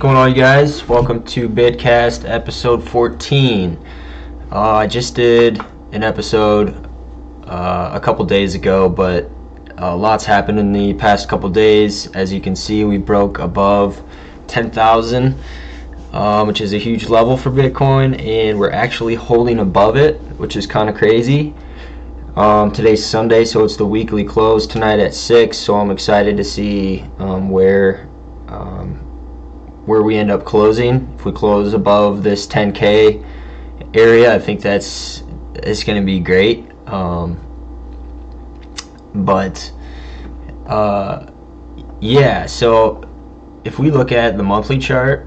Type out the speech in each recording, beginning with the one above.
going on, you guys? Welcome to Bidcast episode 14. I just did an episode a couple days ago, but lots happened in the past couple days. As you can see, we broke above 10,000, which is a huge level for Bitcoin, and we're actually holding above it, which is kind of crazy. Today's Sunday, so it's the weekly close tonight at 6, so I'm excited to see where we end up closing. If we close above this 10K area, I think it's going to be great. Yeah, so if we look at the monthly chart,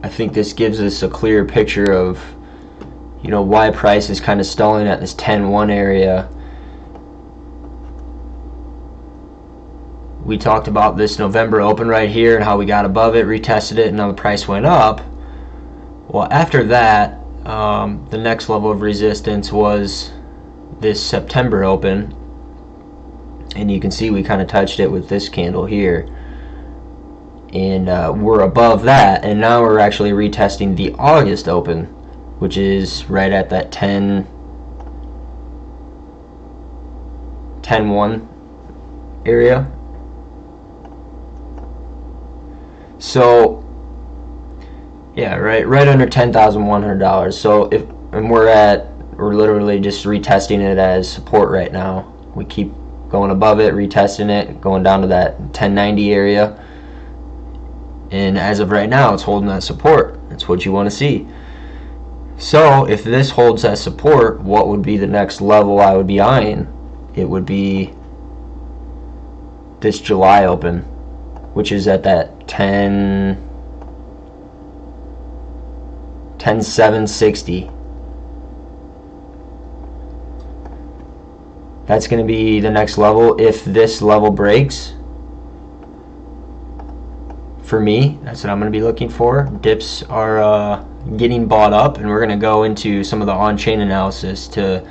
I think this gives us a clear picture of, why price is kind of stalling at this 10.1 area. We talked about this November open right here and how we got above it, retested it, and now the price went up. Well, after that, the next level of resistance was this September open, and you can see we kind of touched it with this candle here, and we're above that, and now we're actually retesting the August open, which is right at that 10.1 area. So yeah, right under $10,100. So we're literally just retesting it as support right now. We keep going above it, retesting it, going down to that 1090 area, and as of right now, it's holding that support. That's what you want to see. So if this holds that support, what would be the next level I would be eyeing? It would be this July open, which is at that 10,760. That's going to be the next level. If this level breaks, for me, that's what I'm going to be looking for. Dips are getting bought up, and we're going to go into some of the on-chain analysis to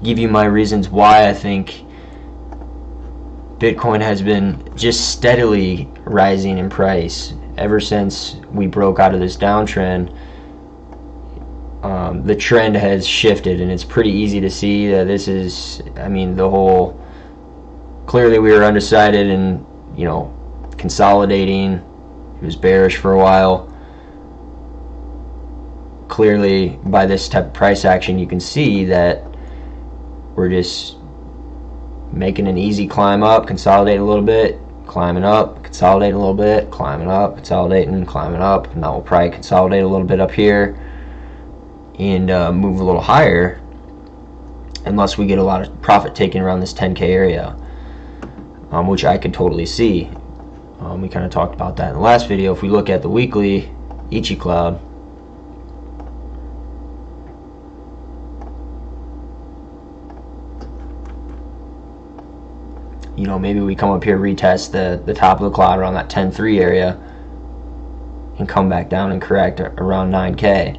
give you my reasons why I think Bitcoin has been just steadily rising in price ever since we broke out of this downtrend. The trend has shifted, and it's pretty easy to see that this is, clearly we were undecided and, consolidating. It was bearish for a while. Clearly, by this type of price action, you can see that we're just making an easy climb up, consolidate a little bit, climbing up, consolidate a little bit, climbing up, consolidating, climbing up. Now we'll probably consolidate a little bit up here and move a little higher, unless we get a lot of profit taken around this 10K area, which I could totally see. We kind of talked about that in the last video. If we look at the weekly Ichi Cloud, maybe we come up here, retest the top of the cloud around that 10.3 area, and come back down and correct around 9K.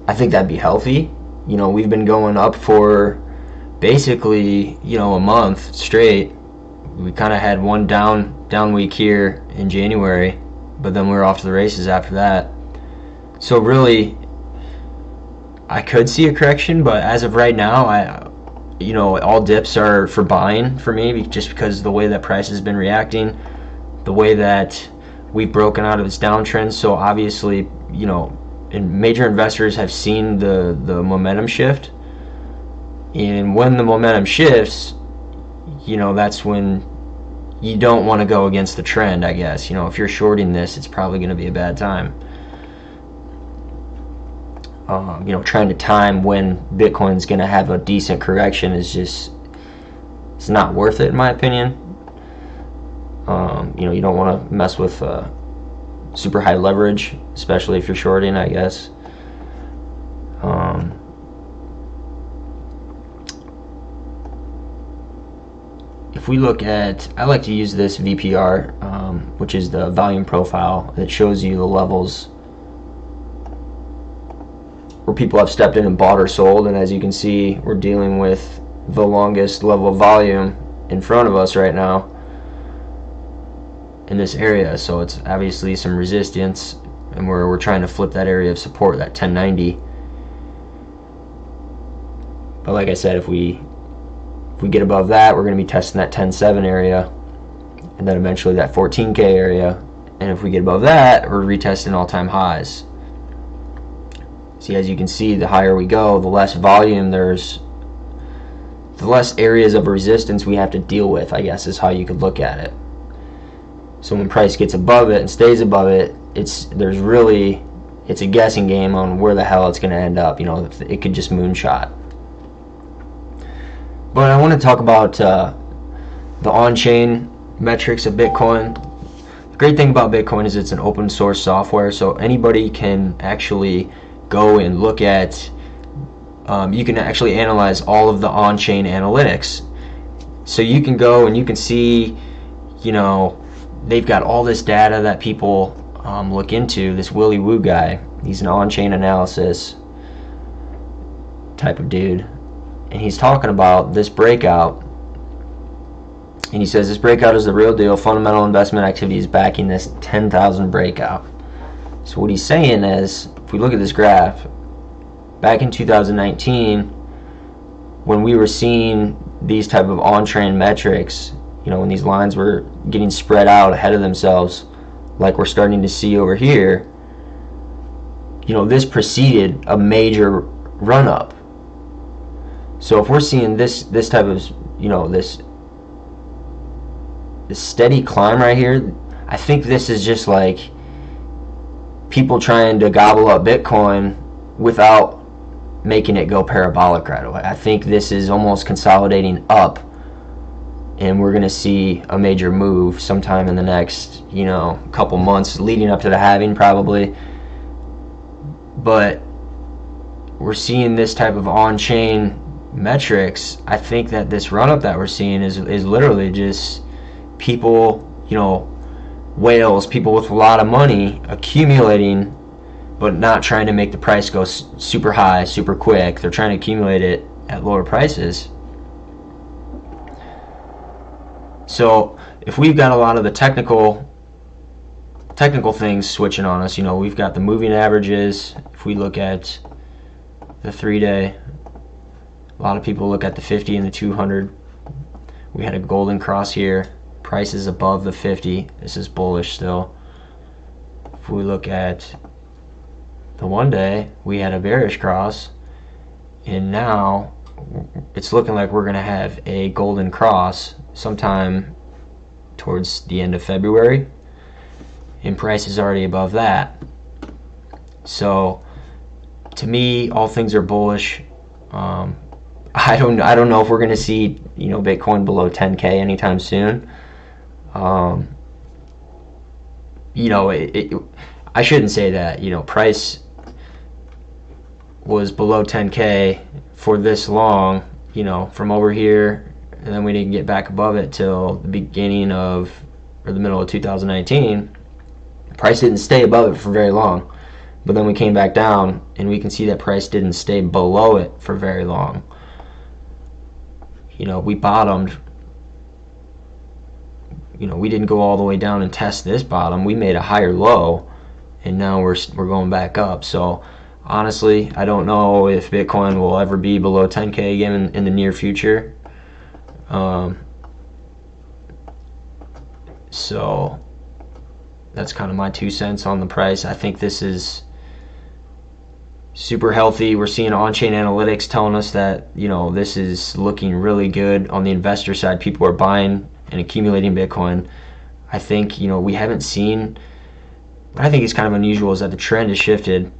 I think that'd be healthy. We've been going up for basically, a month straight. We kind of had one down week here in January, but then we were off to the races after that. So really, I could see a correction, but as of right now, all dips are for buying for me, just because of the way that price has been reacting, the way that we've broken out of its downtrend. So obviously, and major investors have seen the momentum shift, and when the momentum shifts, that's when you don't want to go against the trend, I guess. If you're shorting this, it's probably going to be a bad time. Trying to time when Bitcoin's going to have a decent correction is just, it's not worth it, in my opinion. You don't want to mess with super high leverage, especially if you're shorting, I guess. If we look at, I like to use this VPR, which is the volume profile that shows you the levels where people have stepped in and bought or sold, and as you can see, we're dealing with the longest level of volume in front of us right now. in this area, so it's obviously some resistance, and we're trying to flip that area of support, that 1090. But like I said, if we get above that, we're going to be testing that 10.7 area, and then eventually that 14K area. And if we get above that, we're retesting all-time highs. See, as you can see, the higher we go, the less volume the less areas of resistance we have to deal with, I guess, is how you could look at it. So when price gets above it and stays above it, it's a guessing game on where the hell it's going to end up. It could just moonshot. But I want to talk about the on-chain metrics of Bitcoin. The great thing about Bitcoin is it's an open source software, so anybody can actually go and look at, you can actually analyze all of the on-chain analytics. So you can go and you can see, they've got all this data that people look into. This Willy Woo guy, he's an on-chain analysis type of dude, and he's talking about this breakout, and he says this breakout is the real deal. Fundamental investment activity is backing this 10,000 breakout. So what he's saying is, if we look at this graph, back in 2019, when we were seeing these type of on-chain metrics, when these lines were getting spread out ahead of themselves, like we're starting to see over here, this preceded a major run-up. So if we're seeing this type of, this steady climb right here, I think this is just like people trying to gobble up Bitcoin without making it go parabolic right away. I think this is almost consolidating up, and we're going to see a major move sometime in the next, couple months leading up to the halving probably. But we're seeing this type of on-chain metrics. I think that this run-up that we're seeing is literally just people, whales, people with a lot of money accumulating, but not trying to make the price go super high, super quick. They're trying to accumulate it at lower prices. So if we've got a lot of the technical things switching on us, we've got the moving averages. If we look at the 3-day, a lot of people look at the 50 and the 200. We had a golden cross here. Price is above the 50. This is bullish still. If we look at the 1-day, we had a bearish cross, and now it's looking like we're going to have a golden cross sometime towards the end of February, and price is already above that. So to me, all things are bullish. I don't know if we're going to see Bitcoin below 10K anytime soon. I shouldn't say that. Price was below 10K for this long, from over here, and then we didn't get back above it till the beginning of, or the middle of 2019. Price didn't stay above it for very long, but then we came back down, and we can see that price didn't stay below it for very long. We bottomed. We didn't go all the way down and test this bottom. We made a higher low, and now we're going back up. So honestly, I don't know if Bitcoin will ever be below 10K again in the near future. So that's kind of my 2 cents on the price. I think this is super healthy. We're seeing on-chain analytics telling us that this is looking really good on the investor side. People are buying and accumulating Bitcoin. I think we haven't seen, what I think is kind of unusual is that the trend has shifted,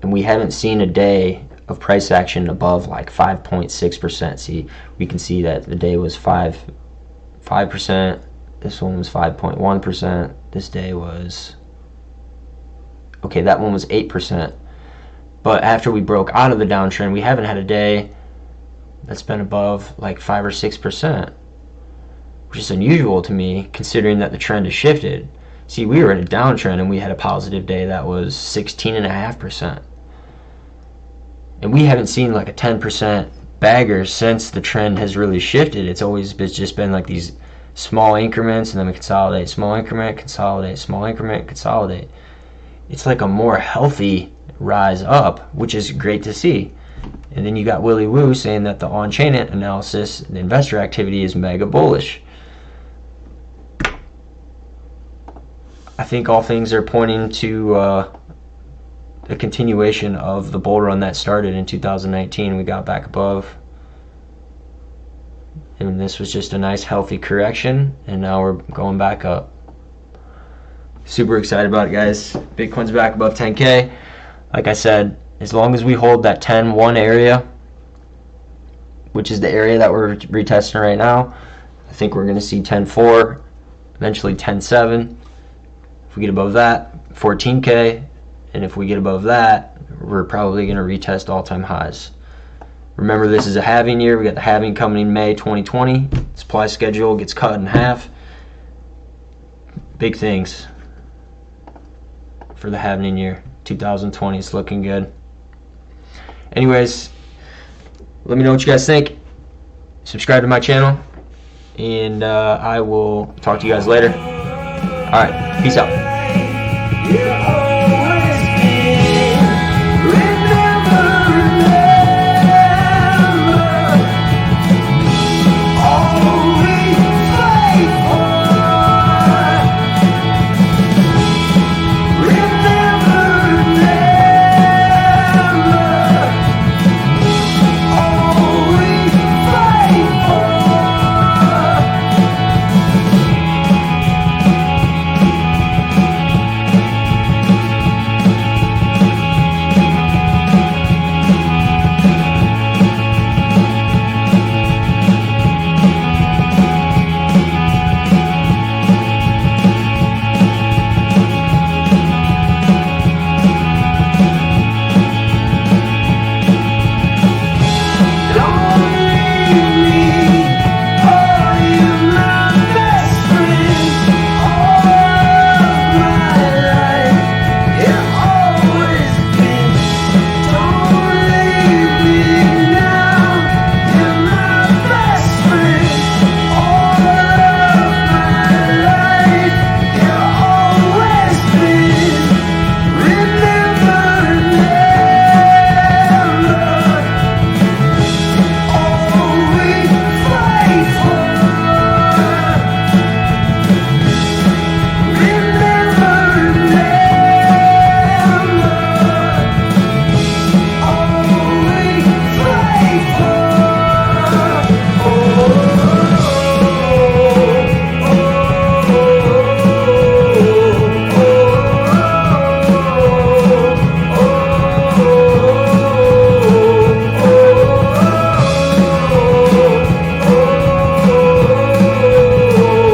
and we haven't seen a day of price action above like 5.6%. See, we can see that the day was 5%. This one was 5.1%. This day was, okay, that one was 8%. But after we broke out of the downtrend, we haven't had a day that's been above like 5 or 6%, which is unusual to me considering that the trend has shifted. See, we were in a downtrend and we had a positive day that was 16.5%. And we haven't seen like a 10% bagger since the trend has really shifted. It's always just been like these small increments, and then we consolidate, small increment, consolidate, small increment, consolidate. It's like a more healthy rise up, which is great to see. And then you got Willy Woo saying that the on-chain analysis, the investor activity is mega bullish. I think all things are pointing to a continuation of the bull run that started in 2019. We got back above, and this was just a nice healthy correction, and now we're going back up. Super excited about it, guys. Bitcoin's back above 10K. Like I said, as long as we hold that 10.1 area, which is the area that we're retesting right now, I think we're going to see 10.4, eventually 10.7. If we get above that, 14K, and if we get above that, we're probably going to retest all-time highs. Remember, this is a halving year. We got the halving coming in May 2020. Supply schedule gets cut in half. Big things for the halving year. 2020 is looking good. Anyways, let me know what you guys think. Subscribe to my channel, and I will talk to you guys later. All right, peace out.